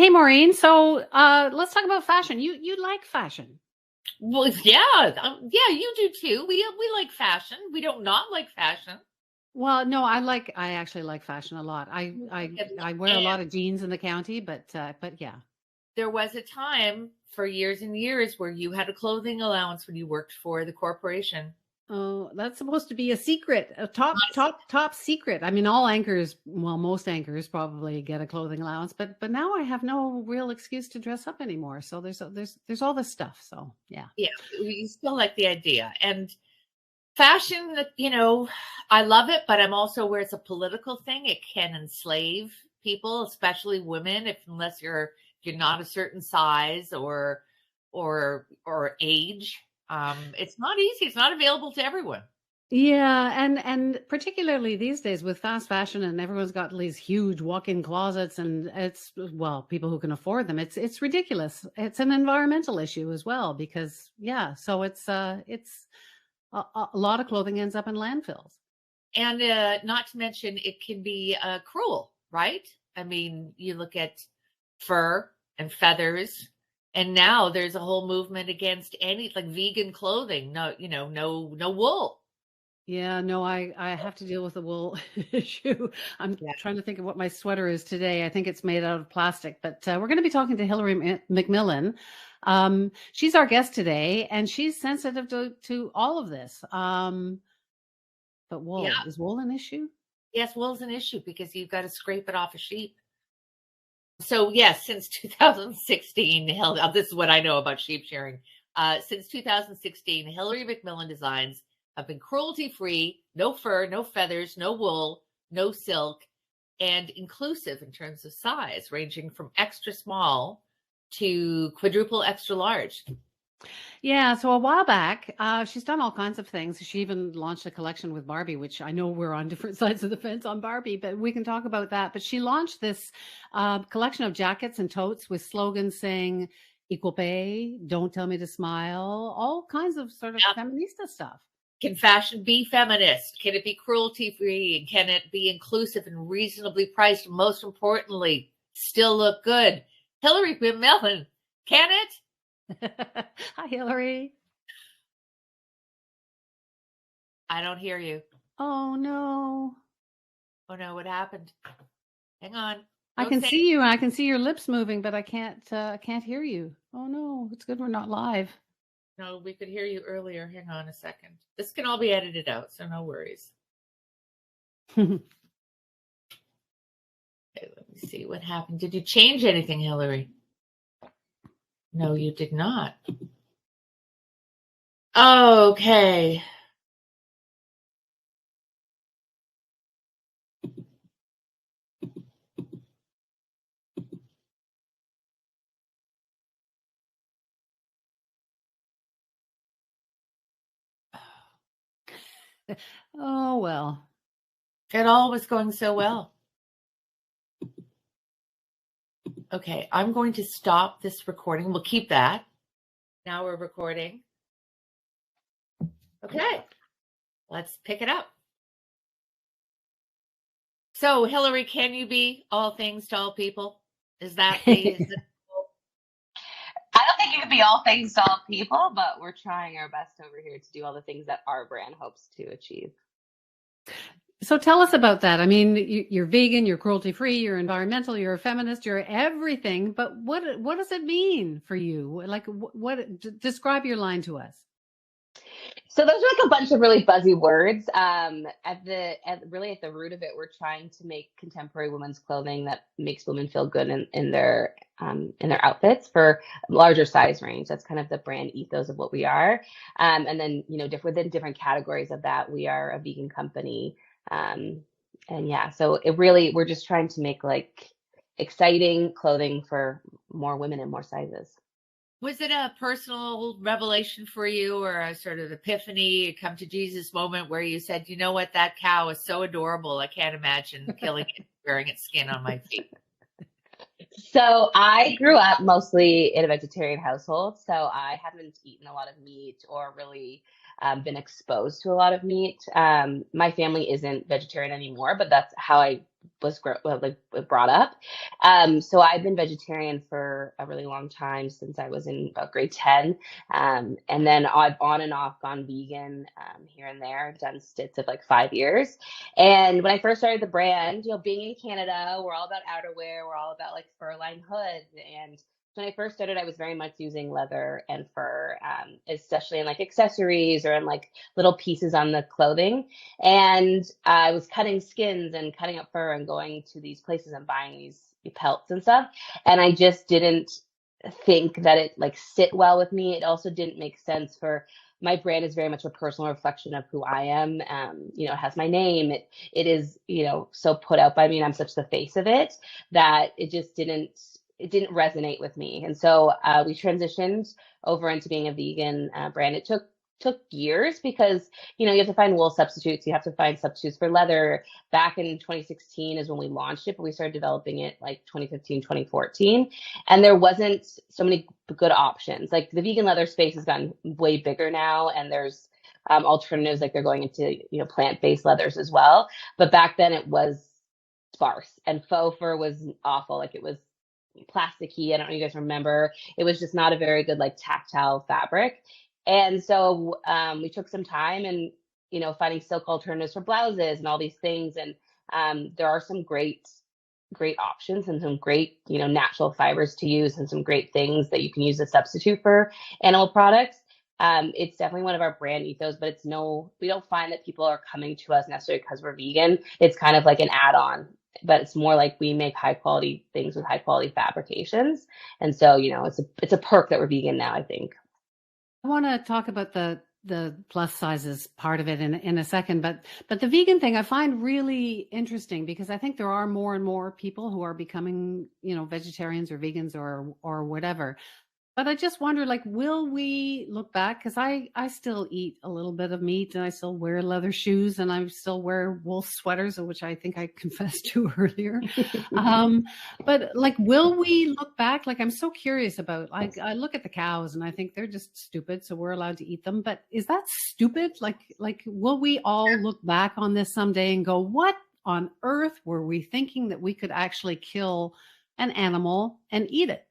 Hey, Maureen. So let's talk about fashion. You like fashion. Well, yeah, yeah, you do too. We like fashion. We don't not like fashion. Well, no, I actually like fashion a lot. I wear a And lot of jeans in the county, but yeah. there was a time for years and years where you had a clothing allowance when you worked for the corporation. Oh, that's supposed to be a secret, a top Not top top secret. I mean, all anchors, well, most anchors probably get a clothing allowance, but now I have no real excuse to dress up anymore. So there's all this stuff. So yeah. Yeah, we still like the idea. And fashion, I love it, but I'm also where it's a political thing. It can enslave people, especially women, if unless you're not a certain size or age. It's not easy. It's not available to everyone. Yeah, and particularly these days with fast fashion and everyone's got these huge walk-in closets and it's well, people who can afford them. It's ridiculous. It's an environmental issue as well because yeah, so it's a lot of clothing ends up in landfills. And not to mention, it can be cruel, right? I mean, you look at fur and feathers, and now there's a whole movement against any like vegan clothing. No, no wool. Yeah, no, I have to deal with the wool issue. I'm Yeah. trying to think of what my sweater is today. I think it's made out of plastic, but we're going to be talking to Hilary MacMillan. She's our guest today, and she's sensitive to all of this. But Yeah. wool, is wool an issue? Yes, wool's an issue because you've got to scrape it off a sheep. So yes, since 2016, this is what I know about sheep shearing. Since 2016, Hilary MacMillan designs have been cruelty-free, no fur, no feathers, no wool, no silk, and inclusive in terms of size, ranging from extra small to quadruple extra large. Yeah, so a while back, she's done all kinds of things. She even launched a collection with Barbie, which I know we're on different sides of the fence on Barbie, but we can talk about that. But she launched this collection of jackets and totes with slogans saying equal pay, don't tell me to smile, all kinds of sort of Now, feminista stuff. can fashion be feminist? Can it be cruelty-free? And can it be inclusive and reasonably priced? Most importantly, still look good. Hilary MacMillan, can it? Hi, Hillary. I don't hear you. Oh no. Oh no, what happened? Hang on. I Don't can say see you. I can see your lips moving, but I can't hear you. Oh no, it's good we're not live. no, we could hear you earlier. Hang on a second. This can all be edited out, so no worries. Okay, let me see what happened. Did you change anything, Hilary? No, you did not. Okay. Oh well. It all was going so well. Okay, I'm going to stop this recording. We'll keep that. Now we're recording. Okay, let's pick it up. So, Hilary, can you be all things to all people? Is that the I don't think you can be all things to all people, but we're trying our best over here to do all the things that our brand hopes to achieve. So tell us about that. I mean, you're vegan, you're cruelty free, you're environmental, you're a feminist, you're everything. But what does it mean for you? Like, describe your line to us. So those are like a bunch of really buzzy words. Really at the root of it, we're trying to make contemporary women's clothing that makes women feel good in their outfits for larger size range. That's kind of the brand ethos of what we are. And then within different categories of that, we are a vegan company. And yeah, so we're just trying to make like exciting clothing for more women in more sizes. Was it a personal revelation for you or a sort of epiphany, a come to Jesus moment where you said, you know what, that cow is so adorable. I can't imagine killing it, wearing its skin on my feet. So I grew up mostly in a vegetarian household, so I haven't eaten a lot of meat or really been exposed to a lot of meat. My family isn't vegetarian anymore, but that's how I brought up. So I've been vegetarian for a really long time, since I was in about grade 10. And then I've on and off gone vegan here and there, done stints of like 5 years. And when I first started the brand, being in Canada, we're all about outerwear, we're all about like fur-lined hoods. And when I first started, I was very much using leather and fur, especially in like accessories or in like little pieces on the clothing. And I was cutting skins and cutting up fur and going to these places and buying these pelts and stuff. And I just didn't think that it like sit well with me. It also didn't make sense for my brand is very much a personal reflection of who I am. It has my name. It is, so put out by me, and I'm such the face of it that it didn't resonate with me. And so we transitioned over into being a vegan brand. It took years because, you have to find wool substitutes. You have to find substitutes for leather. Back in 2016 is when we launched it, but we started developing it like 2015, 2014. And there wasn't so many good options. Like the vegan leather space has gotten way bigger now, and there's alternatives, like they're going into, plant-based leathers as well. But back then it was sparse, and faux fur was awful. Like it was plasticky. I don't know if you guys remember. It was just not a very good like tactile fabric. And so we took some time and, finding silk alternatives for blouses and all these things. And there are some great options and some great, natural fibers to use, and some great things that you can use as a substitute for animal products. It's definitely one of our brand ethos, but we don't find that people are coming to us necessarily because we're vegan. It's kind of like an add-on, but it's more like we make high quality things with high quality fabrications. And so, it's a perk that we're vegan now, I think. I want to talk about the plus sizes part of it in a second, but the vegan thing I find really interesting, because I think there are more and more people who are becoming, vegetarians or vegans or whatever. But I just wonder, like, will we look back? Because I still eat a little bit of meat, and I still wear leather shoes, and I still wear wool sweaters, which I think I confessed to earlier. But like, will we look back? Like, I'm so curious about, like, I look at the cows and I think they're just stupid, so we're allowed to eat them. But is that stupid? Like, will we all look back on this someday and go, what on earth were we thinking that we could actually kill an animal and eat it?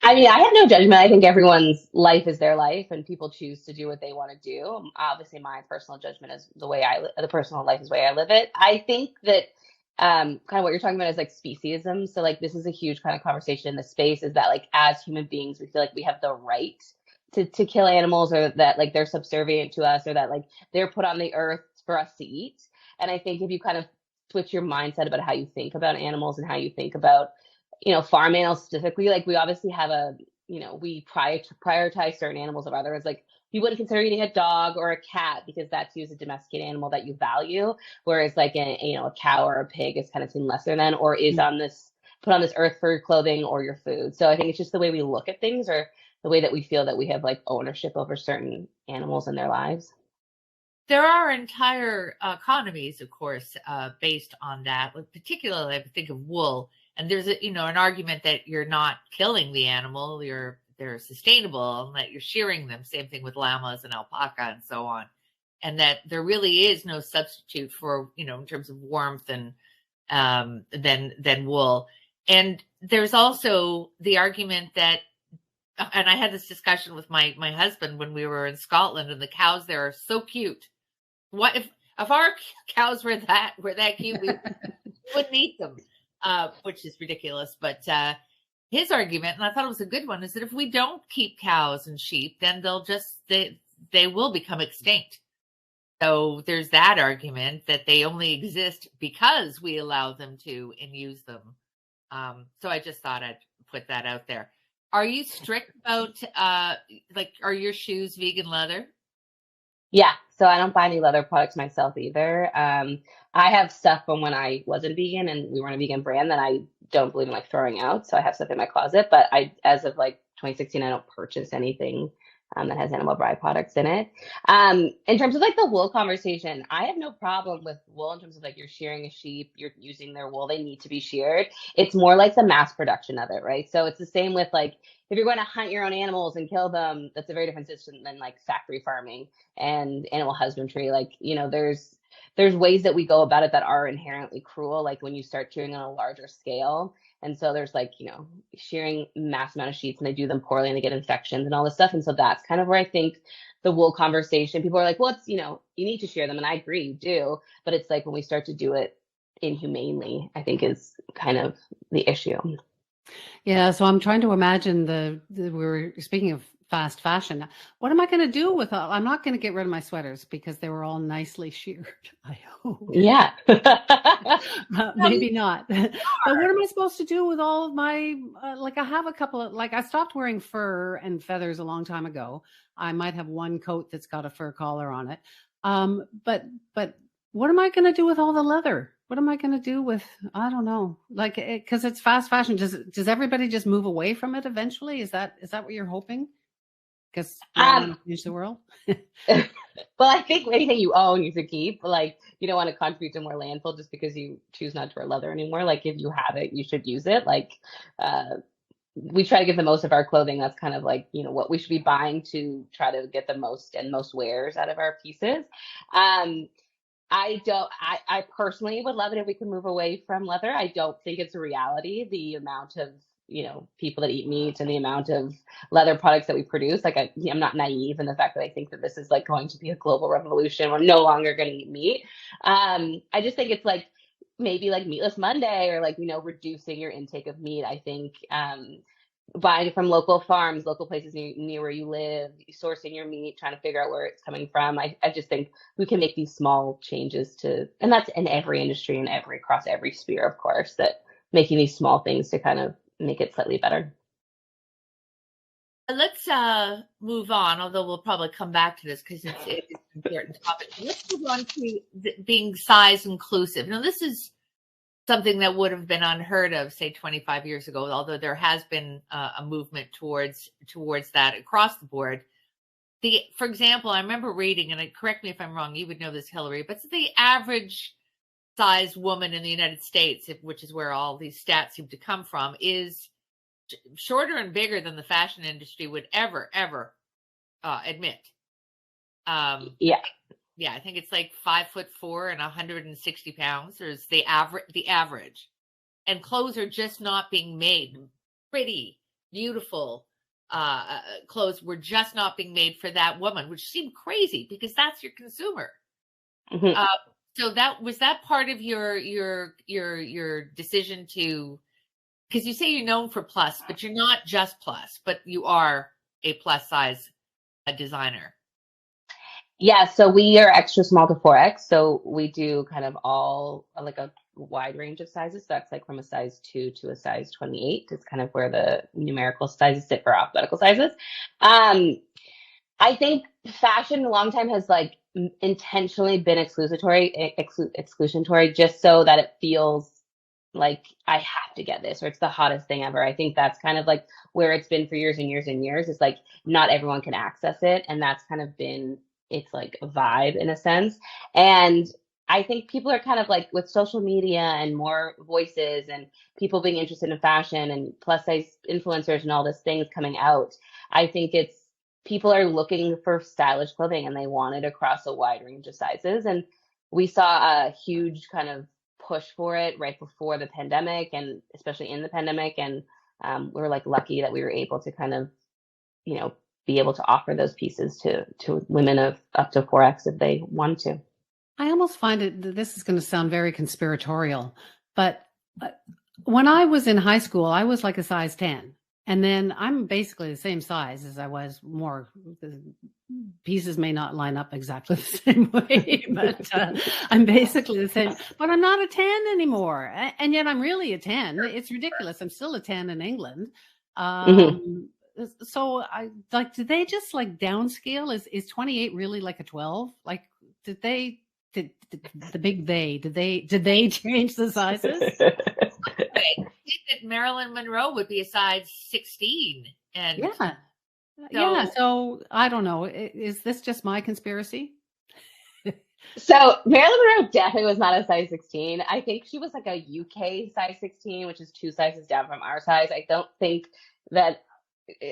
I mean, I have no judgment. I think everyone's life is their life, and people choose to do what they want to do. Obviously, my personal judgment is the personal life is the way I live it. I think that kind of what you're talking about is like speciesism. So like this is a huge kind of conversation in the space, is that like as human beings, we feel like we have the right to kill animals, or that like they're subservient to us, or that like they're put on the earth for us to eat. And I think if you kind of switch your mindset about how you think about animals and how you think about farm animals specifically, like we obviously have we prioritize certain animals of others. Like you wouldn't consider eating a dog or a cat because that's used a domesticated animal that you value, whereas like a cow or a pig is kind of seen lesser than, or is put on this earth for your clothing or your food. So I think it's just the way we look at things, or the way that we feel that we have like ownership over certain animals in their lives. There are entire economies, of course, based on that. Particularly, I think of wool. And there's an argument that you're not killing the animal, they're sustainable, and that you're shearing them. Same thing with llamas and alpaca and so on. And that there really is no substitute for, in terms of warmth and than wool. And there's also the argument that, and I had this discussion with my husband when we were in Scotland, and the cows there are so cute. What if our cows were that cute, we wouldn't eat them. Which is ridiculous. But his argument, and I thought it was a good one, is that if we don't keep cows and sheep, then they will become extinct. So there's that argument that they only exist because we allow them to and use them. So I just thought I'd put that out there. Are you strict about are your shoes vegan leather? Yeah, so I don't buy any leather products myself either. I have stuff from when I wasn't vegan and we weren't a vegan brand that I don't believe in like throwing out. So I have stuff in my closet, but as of like 2016, I don't purchase anything that has animal byproducts in it. In terms of like the wool conversation, I have no problem with wool in terms of like you're shearing a sheep, you're using their wool, they need to be sheared. It's more like the mass production of it, right? So it's the same with like if you're going to hunt your own animals and kill them, that's a very different system than like factory farming and animal husbandry. Like, you know, there's ways that we go about it that are inherently cruel, like when you start shearing on a larger scale. And so there's like, you know, shearing mass amount of sheets and they do them poorly and they get infections and all this stuff. And so that's kind of where I think the wool conversation, people are like, well, it's, you know, you need to shear them. And I agree, you do. But it's like when we start to do it inhumanely, I think is kind of the issue. Yeah, so I'm trying to imagine we were speaking of fast fashion. What am I going to do with all? I'm not going to get rid of my sweaters because they were all nicely sheared. I hope. Yeah. Maybe not. But what am I supposed to do with all of my, like I have a couple of, like I stopped wearing fur and feathers a long time ago. I might have one coat that's got a fur collar on it. But what am I going to do with all the leather? What am I going to do with, I don't know, like, because it's fast fashion. Does everybody just move away from it eventually? Is that what you're hoping? Because you want to change the world? Well, I think anything you own, you should keep. Like, you don't want to contribute to more landfill just because you choose not to wear leather anymore. Like, if you have it, you should use it. Like, we try to get the most of our clothing. That's kind of like, you know, what we should be buying to try to get the most and most wears out of our pieces. I personally would love it if we could move away from leather. I don't think it's a reality. The amount of, you know, people that eat meat and the amount of leather products that we produce. Like I'm not naive in the fact that I think that this is like going to be a global revolution. We're no longer going to eat meat. I just think it's like maybe like Meatless Monday or like, you know, reducing your intake of meat. I think buying from local farms, local places near where you live, sourcing your meat, trying to figure out where it's coming from. I just think we can make these small changes and that's in every industry and across every sphere, of course, that making these small things to kind of make it slightly better. Let's move on, although we'll probably come back to this because it's an important topic. Let's move on to being size inclusive. Now, this is something that would have been unheard of, say, 25 years ago, although there has been a movement towards that across the board. For example, I remember reading, and correct me if I'm wrong, you would know this, Hilary, but the average size woman in the United States, which is where all these stats seem to come from, is shorter and bigger than the fashion industry would ever admit. Yeah, I think it's like 5'4" and 160 pounds. There's the average, and clothes are just not being made. Pretty, beautiful clothes were just not being made for that woman, which seemed crazy because that's your consumer. Mm-hmm. So was that part of your decision to, because you say you're known for plus, but you're not just plus, but you are a plus size designer. Yeah, so we are extra small to 4X. So we do kind of all like a wide range of sizes. So that's like from a size 2 to a size 28. It's kind of where the numerical sizes sit for alphabetical sizes. I think fashion a long time has like intentionally been exclusionatory just so that it feels like I have to get this or it's the hottest thing ever. I think that's kind of like where it's been for years and years and years. It's like not everyone can access it. And that's kind of been it's like a vibe in a sense. And I think people are kind of like with social media and more voices and people being interested in fashion and plus size influencers and all these things coming out. I think people are looking for stylish clothing and they want it across a wide range of sizes. And we saw a huge kind of push for it right before the pandemic and especially in the pandemic. And we were like lucky that we were able to kind of, you know, be able to offer those pieces to women of up to 4X if they want to. I almost find this is going to sound very conspiratorial, but when I was in high school, I was like a size 10. And then I'm basically the same size as I was more. The pieces may not line up exactly the same way, but I'm basically the same. But I'm not a 10 anymore. And yet I'm really a 10. It's ridiculous. I'm still a 10 in England. So I like, did they just like downscale? Is 28 really like a 12? Like, did they change the sizes? I think that Marilyn Monroe would be a size 16. And yeah. Yeah, So so I don't know. Is this just my conspiracy? So Marilyn Monroe definitely was not a size 16. I think she was like a UK size 16, which is 2 sizes down from our size. I don't think that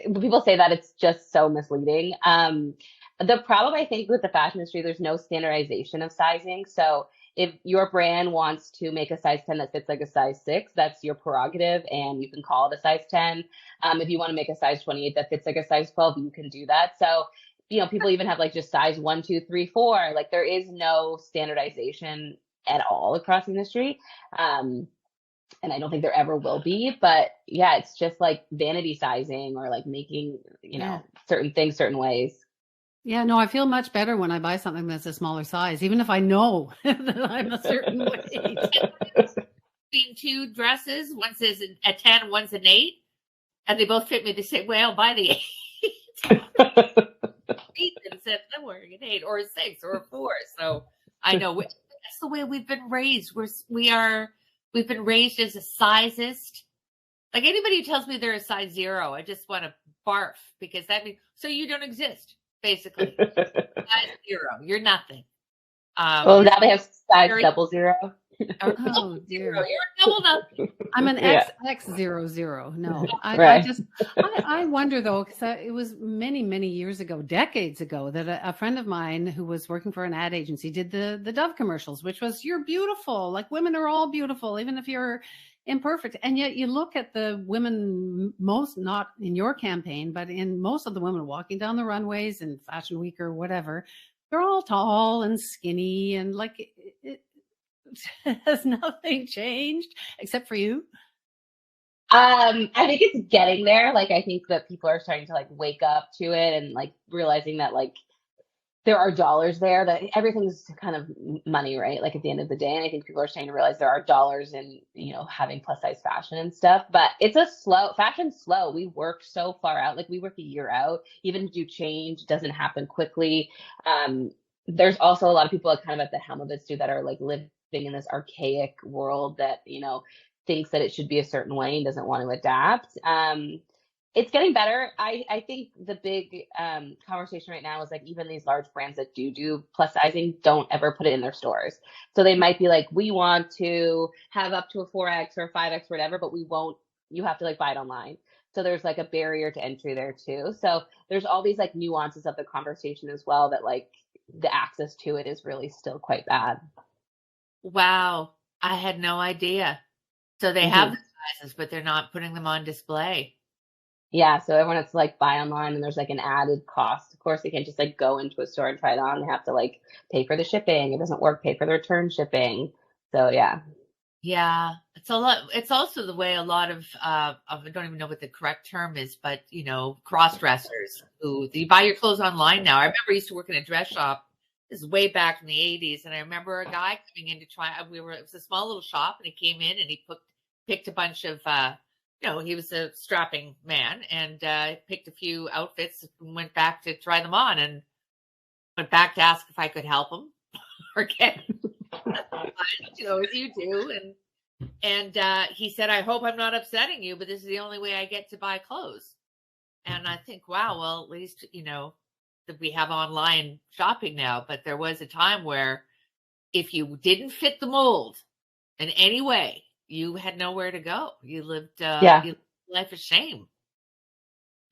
when people say that, it's just so misleading. The problem I think with the fashion industry, there's no standardization of sizing. So if your brand wants to make a size 10 that fits like a size 6, that's your prerogative, and you can call it a size 10. If you want to make a size 28 that fits like a size 12, you can do that. So people even have like just size 1, 2, 3, 4. Like there is no standardization at all across the industry. And I don't think there ever will be. But yeah, it's just like vanity sizing or like making, Yeah. certain things certain ways. Yeah, no, I feel much better when I buy something that's a smaller size, even if I know that I'm a certain weight. between two dresses, one's a 10, one's an 8, and they both fit me the same way. I'll buy the 8. And said I'm wearing an 8 or a 6 or a 4. So I know that's the way we've been raised. We've been raised as a sizist. Like anybody who tells me they're a size 0, I just want to barf, because that means so you don't exist, basically. Size 0, you're nothing. Well, now they have size 00. Oh dear. You're a double nothing. I'm an Yeah. X00. No, I Right. just, I wonder though, because it was many, many years ago, decades ago, that a friend of mine who was working for an ad agency did the Dove commercials, which was, you're beautiful. Like women are all beautiful, even if you're imperfect. And yet you look at the women, most, not in your campaign, but in most of the women walking down the runways in Fashion Week or whatever, they're all tall and skinny, and like has nothing changed except for you. I think it's getting there. Like, I think that people are starting to like wake up to it and like realizing that like there are dollars there, that everything's kind of money, right? Like at the end of the day. And I think people are starting to realize there are dollars in, having plus size fashion and stuff, but it's fashion's slow. We work so far out. Like we work a year out, even to do change doesn't happen quickly. There's also a lot of people kind of at the helm of it too, that are like living in this archaic world that, thinks that it should be a certain way and doesn't want to adapt. It's getting better. I think the big conversation right now is like even these large brands that do plus sizing don't ever put it in their stores. So they might be like, we want to have up to a 4X or a 5X or whatever, but we won't, you have to like buy it online. So there's like a barrier to entry there too. So there's all these like nuances of the conversation as well, that like the access to it is really still quite bad. Wow, I had no idea. So they have the sizes, but they're not putting them on display. Yeah, so everyone has to like buy online, and there's like an added cost. Of course, they can't just like go into a store and try it on. They have to like pay for the shipping. It doesn't work, pay for the return shipping. So yeah. Yeah, it's a lot. It's also the way a lot of I don't even know what the correct term is, but cross dressers who you buy your clothes online now. I remember I used to work in a dress shop. This is way back in the 80s, and I remember a guy coming in to try. It was a small little shop, and he came in and he picked a bunch of. He was a strapping man, and picked a few outfits and went back to try them on, and went back to ask if I could help him or get. As you do, and he said, I hope I'm not upsetting you, but this is the only way I get to buy clothes. And I think, wow, well, at least that we have online shopping now, but there was a time where if you didn't fit the mold in any way, you had nowhere to go. You lived you lived a life of shame.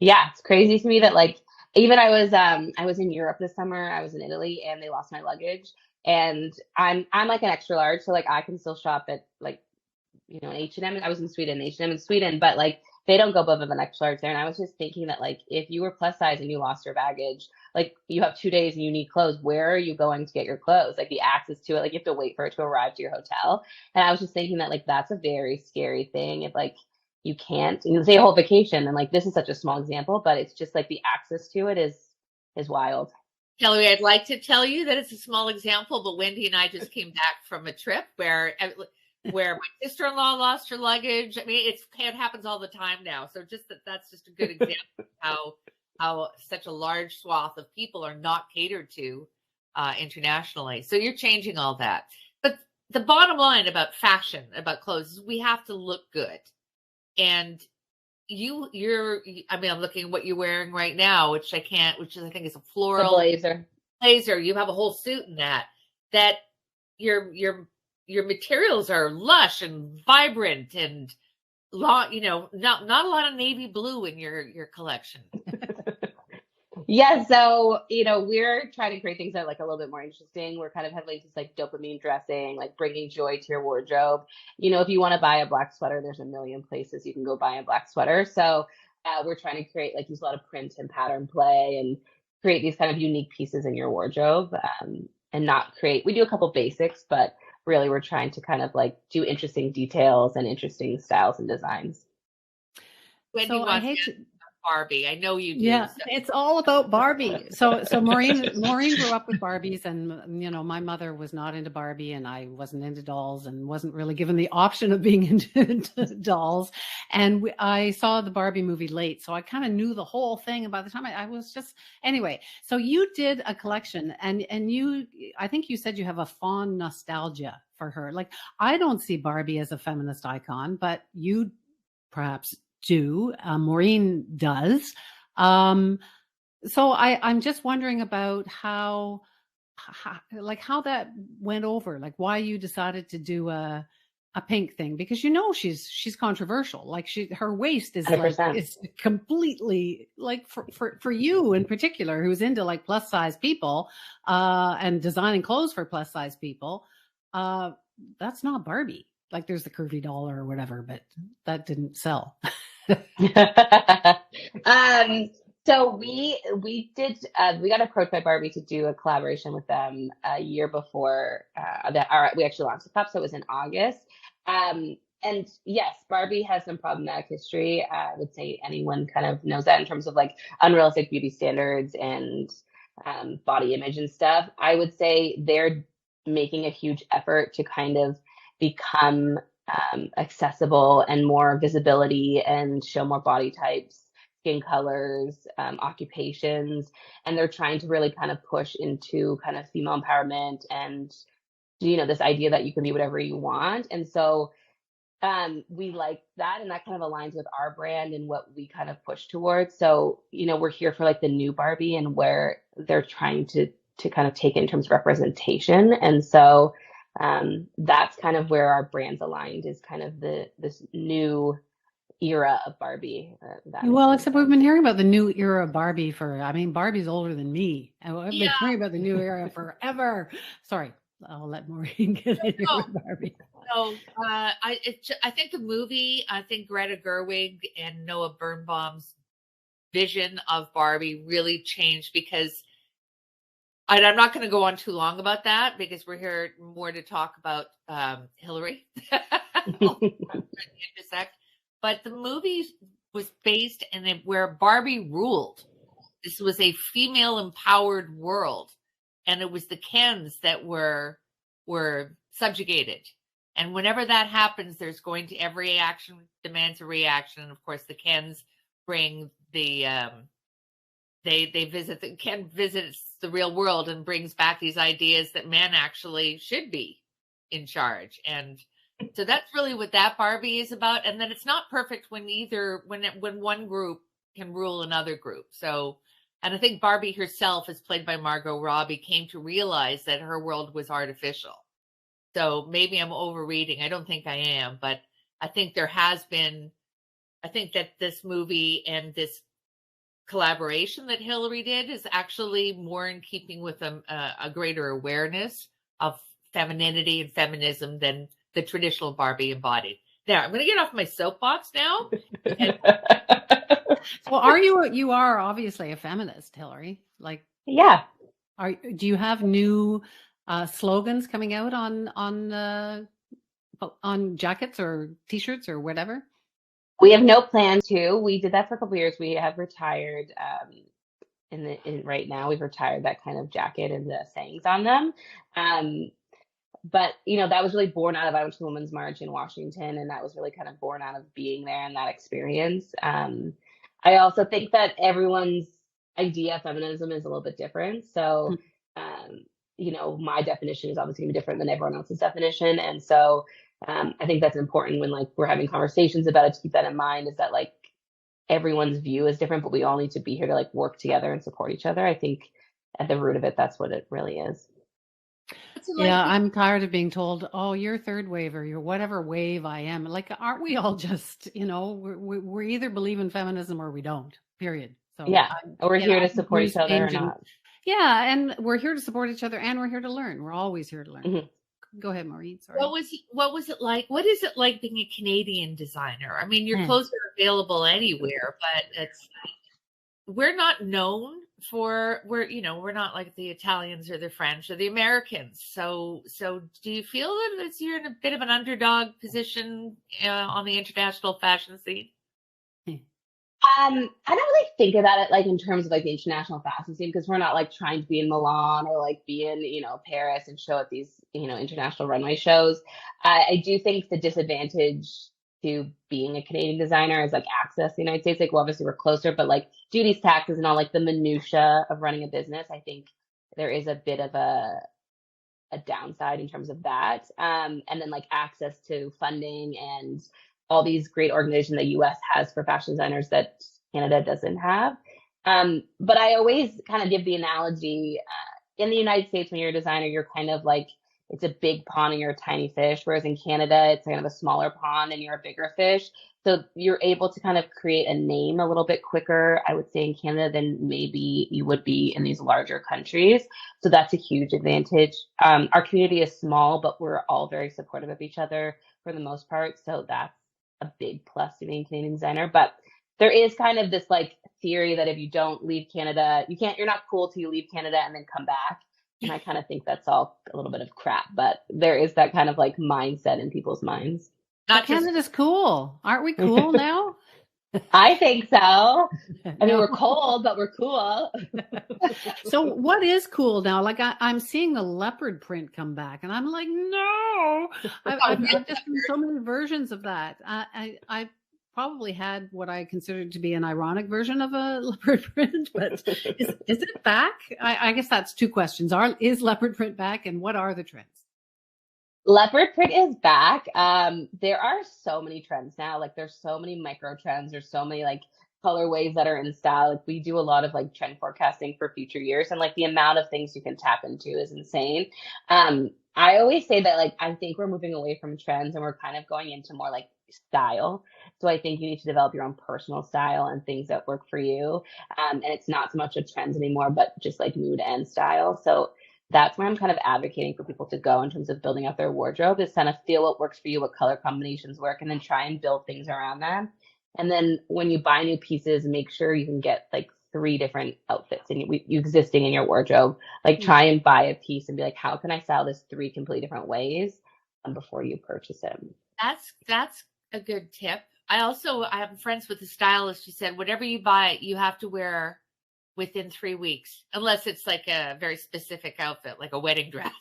Yeah, it's crazy to me that like even I was in Europe this summer. I was in Italy, and they lost my luggage. And I'm like an extra large, so like I can still shop at like an H&M. I was in Sweden, H&M in Sweden, but like they don't go above an extra large there. And I was just thinking that like if you were plus size and you lost your baggage, like you have 2 days and you need clothes, where are you going to get your clothes? Like the access to it, like you have to wait for it to arrive to your hotel. And I was just thinking that like that's a very scary thing. If like you can't, say a whole vacation, and like this is such a small example, but it's just like the access to it is wild. Hilary, I'd like to tell you that it's a small example, but Wendy and I just came back from a trip where my sister-in-law lost her luggage. I mean, it happens all the time now. So that's just a good example of how such a large swath of people are not catered to internationally. So you're changing all that. But the bottom line about fashion, about clothes, is we have to look good. And I mean, I'm looking at what you're wearing right now, which I think is a The floral blazer. blazer. You have a whole suit in that your materials are lush and vibrant and not a lot of navy blue in your collection. Yeah, so we're trying to create things that are like a little bit more interesting. We're kind of heavily just like dopamine dressing, like bringing joy to your wardrobe. If you want to buy a black sweater, there's a million places you can go buy a black sweater. So we're trying to create like use a lot of print and pattern play and create these kind of unique pieces in your wardrobe, and not create. We do a couple basics, but really we're trying to kind of like do interesting details and interesting styles and designs. Wendy So I wants hate to to, Barbie. I know you do. yeah, So. it's all about Barbie. So Maureen grew up with Barbies, and my mother was not into Barbie, and I wasn't into dolls, and wasn't really given the option of being into dolls. And I saw the Barbie movie late, so I kind of knew the whole thing. And by the time I was just anyway. So you did a collection, and I think you said you have a fond nostalgia for her. Like, I don't see Barbie as a feminist icon, but you perhaps do. Maureen does. So I'm just wondering about how that went over, like why you decided to do a pink thing, because she's controversial. Like her waist is 100%. like it's completely like for you in particular, who's into like plus size people and designing clothes for plus size people. That's not Barbie. Like there's the curvy doll or whatever, but that didn't sell. So we got approached by Barbie to do a collaboration with them a year before we actually launched the cup. So it was in August. And yes, Barbie has some problematic history. I would say anyone kind of knows that in terms of like unrealistic beauty standards and body image and stuff. I would say they're making a huge effort to kind of become accessible and more visibility and show more body types, skin colors, occupations. And they're trying to really kind of push into kind of female empowerment and, this idea that you can be whatever you want. And so we like that, and that kind of aligns with our brand and what we kind of push towards. So, we're here for like the new Barbie and where they're trying to kind of take it in terms of representation. And so that's kind of where our brand's aligned, is kind of this new era of Barbie. Well, except we've been hearing about the new era of Barbie Barbie's older than me. I've been hearing about the new era forever. Sorry, I'll let Maureen get in here with Barbie. So I think the movie, I think Greta Gerwig and Noah Birnbaum's vision of Barbie really changed, because I'm not going to go on too long about that, because we're here more to talk about Hilary. Intersect. But the movie was based in where Barbie ruled. This was a female empowered world, and it was the Kens that were subjugated. And whenever that happens, there's going to every action demands a reaction. And of course, the Kens bring the Ken visits the real world and brings back these ideas that men actually should be in charge. And so that's really what that Barbie is about. And then it's not perfect when one group can rule another group. So, and I think Barbie herself, as played by Margot Robbie, came to realize that her world was artificial. So maybe I'm overreading. I don't think I am, but I think I think that this movie and this collaboration that Hilary did is actually more in keeping with a greater awareness of femininity and feminism than the traditional Barbie embodied. Now, I'm going to get off my soapbox now. Well, you are obviously a feminist, Hilary. Like, yeah. Do you have new slogans coming out on jackets or t-shirts or whatever? We have no plan to. We did that for a couple of years. We have retired. Right now, we've retired that kind of jacket and the sayings on them. But that was really born out of, I went to the Women's March in Washington, and that was really kind of born out of being there and that experience. I also think that everyone's idea of feminism is a little bit different. So, my definition is obviously going to be different than everyone else's definition. And so I think that's important when like we're having conversations about it, to keep that in mind, is that like everyone's view is different, but we all need to be here to like work together and support each other. I think at the root of it, that's what it really is. Yeah, I'm tired of being told, "Oh, you're third wave or you're whatever wave I am." Like, aren't we all just, we either believe in feminism or we don't. Period. So yeah, we're here to support each other or and, not. yeah, and we're here to support each other, and we're here to learn. We're always here to learn. Mm-hmm. Go ahead, Maureen. Sorry. What was it like? What is it like being a Canadian designer? I mean, your clothes are available anywhere, but we're not known for we're not like the Italians or the French or the Americans. So do you feel that you're in a bit of an underdog position on the international fashion scene? I don't really think about it like in terms of like the international fashion scene, because we're not like trying to be in Milan or like be in, Paris and show at these, international runway shows. I do think the disadvantage to being a Canadian designer is like access to the United States. Like, well, obviously we're closer, but like duties, taxes, and all like the minutia of running a business, I think there is a bit of a downside in terms of that. And then like access to funding and all these great organizations that US has for fashion designers that Canada doesn't have. But I always kind of give the analogy, in the United States, when you're a designer, you're kind of like, it's a big pond and you're a tiny fish. Whereas in Canada, it's kind of a smaller pond and you're a bigger fish. So you're able to kind of create a name a little bit quicker, I would say, in Canada than maybe you would be in these larger countries. So that's a huge advantage. Our community is small, but we're all very supportive of each other for the most part. So that's a big plus to being a Canadian designer. But there is kind of this like theory that if you don't leave Canada, you're not cool till you leave Canada and then come back. And I kind of think that's all a little bit of crap, but there is that kind of like mindset in people's minds. Canada's cool. Aren't we cool now? I think so. I mean, we're cold, but we're cool. So what is cool now? Like I'm seeing the leopard print come back and I'm like, no, I've just seen so many versions of that. I probably had what I considered to be an ironic version of a leopard print, but is it back? I guess that's two questions. Is leopard print back, and what are the trends? Leopard print is back. There are so many trends now. Like there's so many micro trends. There's so many like colorways that are in style. Like we do a lot of like trend forecasting for future years, and like the amount of things you can tap into is insane. I always say that like I think we're moving away from trends and we're kind of going into more like style. So I think you need to develop your own personal style and things that work for you. And it's not so much a trends anymore, but just like mood and style. So that's where I'm kind of advocating for people to go in terms of building out their wardrobe, is kind of feel what works for you, what color combinations work, and then try and build things around them. And then when you buy new pieces, make sure you can get like 3 different outfits existing in your wardrobe. Like try and buy a piece and be like, how can I style this 3 completely different ways before you purchase it? That's a good tip. I have friends with a stylist who said, whatever you buy, you have to wear within 3 weeks, unless it's like a very specific outfit, like a wedding dress.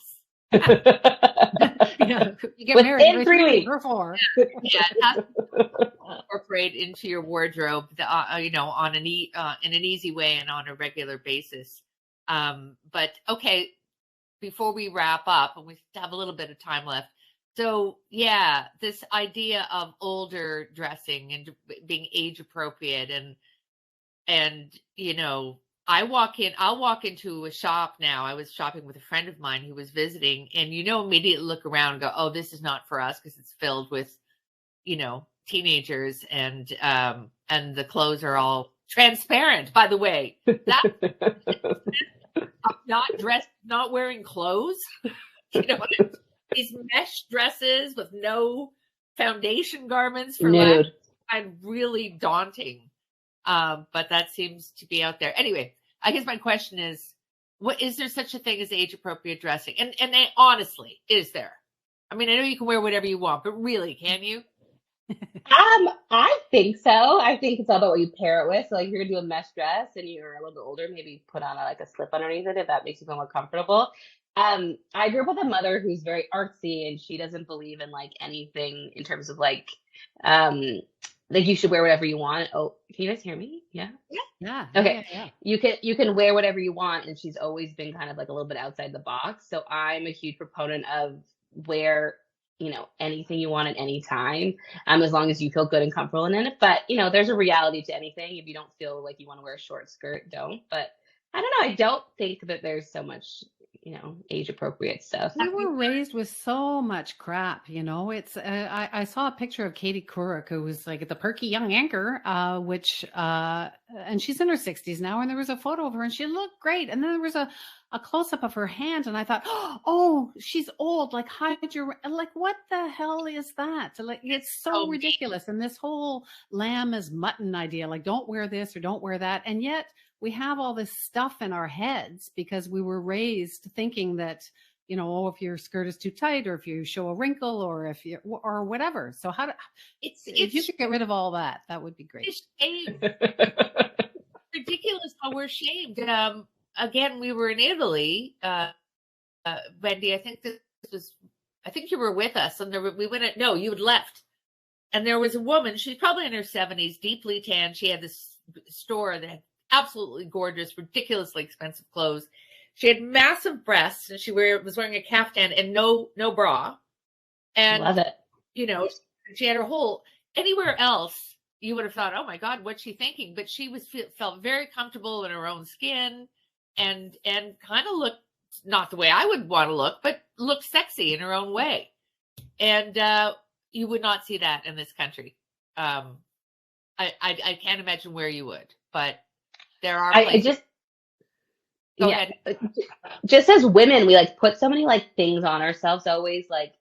Yeah, you get married within 3 weeks or 4. Yeah, it has to incorporate into your wardrobe, on in an easy way and on a regular basis. But okay, before we wrap up, and we have a little bit of time left. So yeah, this idea of older dressing and being age appropriate, and I'll walk into a shop now. I was shopping with a friend of mine who was visiting, and immediately look around and go, oh, this is not for us, because it's filled with, teenagers, and the clothes are all transparent, by the way. That's not dressed, not wearing clothes. These mesh dresses with no foundation garments for Nude. I'm really daunting. But that seems to be out there. Anyway, I guess my question is, what is there such a thing as age appropriate dressing? And honestly, is there? I mean, I know you can wear whatever you want, but really, can you? I think so. I think it's all about what you pair it with. So like, if you're gonna do a mesh dress and you're a little bit older, maybe put on like a slip underneath it if that makes you feel more comfortable. I grew up with a mother who's very artsy, and she doesn't believe in like anything in terms of like you should wear whatever you want. Oh, can you guys hear me? Yeah. Yeah. Okay. Yeah. You can wear whatever you want, and she's always been kind of like a little bit outside the box. So I'm a huge proponent of wear anything you want at any time, as long as you feel good and comfortable in it. But, there's a reality to anything. If you don't feel like you want to wear a short skirt, don't. But I don't know. I don't think that there's so much, age appropriate stuff. We were raised with so much crap, It's I saw a picture of Katie Couric, who was like the perky young anchor, and she's in her 60s now, and there was a photo of her, and she looked great. And then there was a close up of her hand, and I thought, oh, she's old. Like, hide your, like, what the hell is that? Like, it's so ridiculous. And this whole lamb is mutton idea, like, don't wear this or don't wear that, and yet we have all this stuff in our heads because we were raised thinking that, if your skirt is too tight, or if you show a wrinkle, or if you, or whatever. So if you could get rid of all that, that would be great. It's ridiculous how we're shamed. Again, we were in Italy, Wendy. I think you were with us, and you had left, and there was a woman. She's probably in her 70s, deeply tan. She had this store that had absolutely gorgeous, ridiculously expensive clothes. She had massive breasts, and she was wearing a caftan and no bra. And love it. She had her whole. Anywhere else, you would have thought, "Oh my God, what's she thinking?" But she felt very comfortable in her own skin, and kind of looked not the way I would want to look, but looked sexy in her own way. And you would not see that in this country. I can't imagine where you would, but. There are places. Go ahead. Just as women, we like put so many like things on ourselves always, like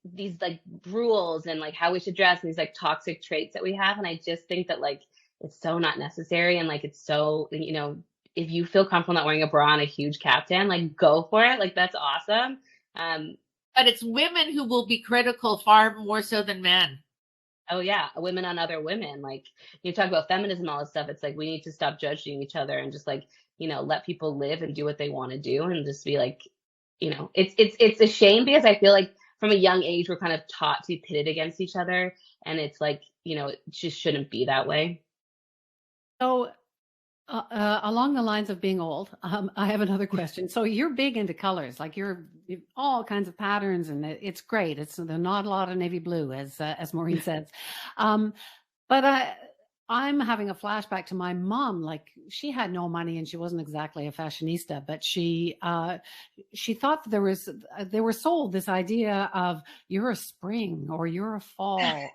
these like rules and like how we should dress, and these like toxic traits that we have. And I just think that like it's so not necessary, and like it's so, if you feel comfortable not wearing a bra and a huge caftan, like go for it. Like that's awesome. But it's women who will be critical far more so than men. Oh yeah, women on other women. Like you talk about feminism, all this stuff. It's like we need to stop judging each other and just like let people live and do what they want to do, and just be like, it's a shame because I feel like from a young age we're kind of taught to be pitted against each other, and it's like it just shouldn't be that way. So. Along the lines of being old, I have another question. So you're big into colors, like you're all kinds of patterns, and it's great. There's not a lot of navy blue, as Maureen says. But I'm having a flashback to my mom. Like she had no money, and she wasn't exactly a fashionista, but she thought that they were sold this idea of you're a spring or you're a fall. Yeah.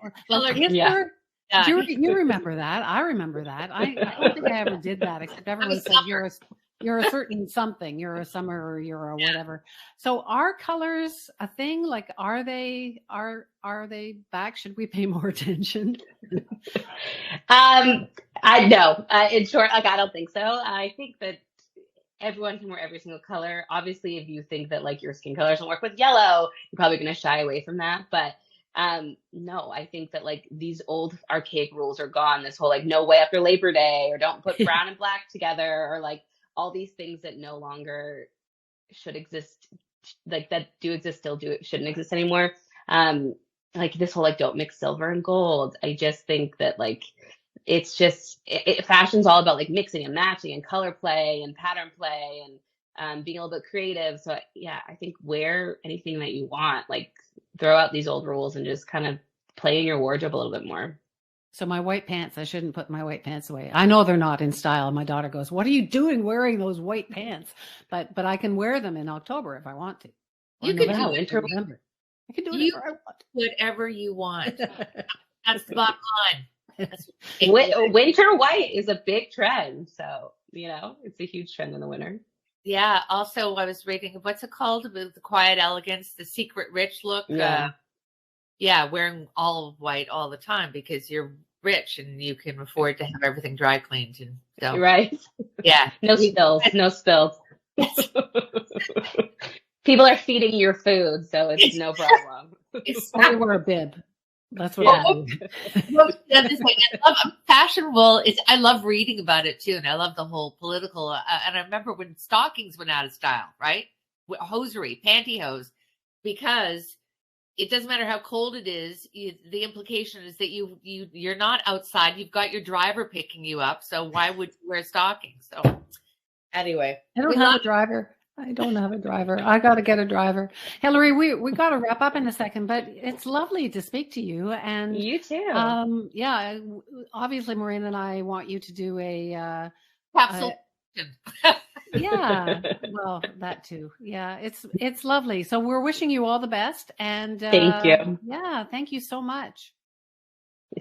You remember that? I remember that. I don't think I ever did that, except everyone said you're a certain something. You're a summer, or you're a whatever. So are colors a thing? Like, are they back? Should we pay more attention? I know. In short, like I don't think so. I think that everyone can wear every single color. Obviously, if you think that like your skin color doesn't work with yellow, you're probably going to shy away from that. But no, I think that like these old archaic rules are gone. This whole like no way after Labor Day, or don't put brown and black together, or like all these things that no longer should exist, like that do exist still shouldn't exist anymore. Like this whole like don't mix silver and gold. I just think that like it's just fashion's all about like mixing and matching and color play and pattern play and being a little bit creative. So yeah, I think wear anything that you want, like throw out these old rules and just kind of play in your wardrobe a little bit more. So my white pants, I shouldn't put my white pants away. I know they're not in style. My daughter goes, "What are you doing wearing those white pants?" But I can wear them in October if I want to. You can do winter. I can do whatever I want. Whatever you want. That's the bottom line. Winter white is a big trend. So, it's a huge trend in the winter. Yeah. Also, I was reading, what's it called? The quiet elegance, the secret rich look. Yeah. Wearing all white all the time because you're rich and you can afford to have everything dry cleaned. And so, right. Yeah. No spills. People are feeding your food, so it's no problem. I wear a bib. That's what I do. Fashion I love reading about it too. And I love the whole political, and I remember when stockings went out of style, right? Hosiery, pantyhose, because it doesn't matter how cold it is. The implication is that you're not outside. You've got your driver picking you up. So why would you wear stockings? So anyway, I don't have a driver. I don't have a driver. I got to get a driver. Hilary, we got to wrap up in a second, but it's lovely to speak to you. And You too. yeah, obviously, Maureen and I want you to do a Capsule. yeah, well, that too. Yeah, it's lovely. So we're wishing you all the best. And Thank you. yeah, thank you so much.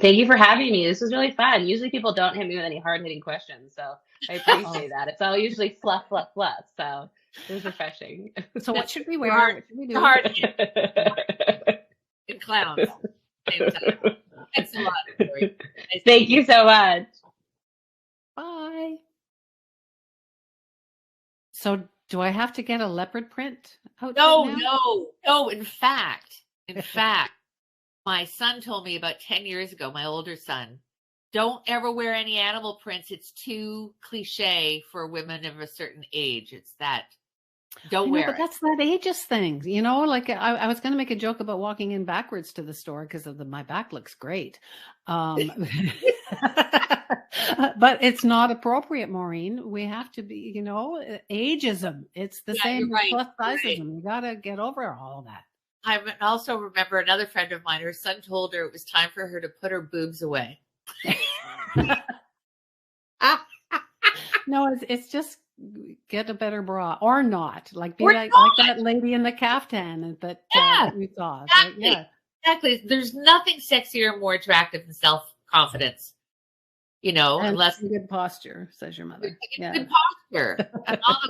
Thank you for having me. This was really fun. Usually people don't hit me with any hard-hitting questions, so I appreciate that. It's all usually fluff, fluff, fluff. So it was refreshing. So what should we wear? What should we do? Hard and clowns. Same time. Thanks a lot, Hilary. Nice Thank you so much. Bye. So do I have to get a leopard print outfit now? No. In fact, my son told me about 10 years ago, my older son, don't ever wear any animal prints. It's too cliche for women of a certain age. It's that. Don't wear but it. that's that ageist thing, you know, like I was going to make a joke about walking in backwards to the store because of my back looks great. But it's not appropriate, Maureen. We have to be, you know, ageism. It's the same right, plus sizeism. You got to get over all of that. I also remember another friend of mine, her son told her it was time for her to put her boobs away. No, it's just get a better bra or not. Like be Or like not. that lady in the caftan that you saw. Exactly. Yeah. Exactly. There's nothing sexier or more attractive than self-confidence. You know, And unless good posture, says your mother. Yeah. good posture. And all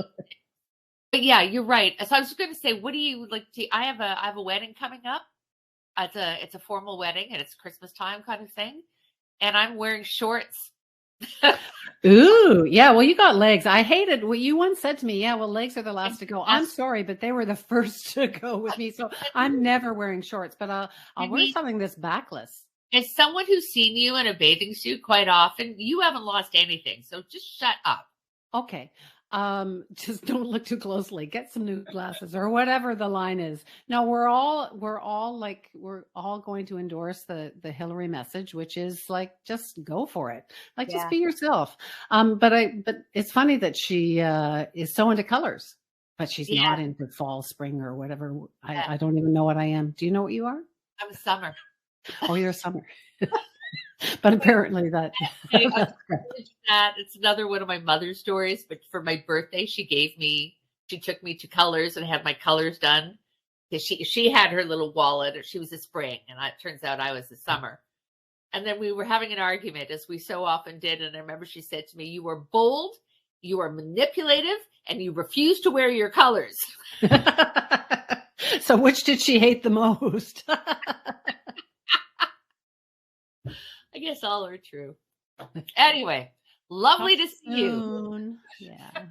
but yeah, you're right. So I was going to say, what do you like? I have a wedding coming up. It's a formal wedding and it's Christmas time kind of thing, and I'm wearing shorts. Ooh, yeah. Well, you got legs. I hated what you once said to me. Yeah, well, legs are the last to go. I'm sorry, but they were the first to go with me. So I'm never wearing shorts, but I'll wear something that's backless. As someone who's seen you in a bathing suit quite often, you haven't lost anything. So just shut up. Okay. Just don't look too closely. Get some new glasses or whatever the line is. No, we're all going to endorse the Hilary message, which is like, just go for it. Like, just be yourself. But it's funny that she is so into colors, but she's not into fall, spring, or whatever. I don't even know what I am. Do you know what you are? I'm a summer. Oh, you're a summer. But apparently it's another one of my mother's stories. But for my birthday, she took me to colors and had my colors done. She had her little wallet. She was a spring, and it turns out I was a summer. And then we were having an argument, as we so often did. And I remember she said to me, "You are bold, you are manipulative, and you refuse to wear your colors." So which did she hate the most? I guess all are true. Anyway, lovely to see you. Yeah.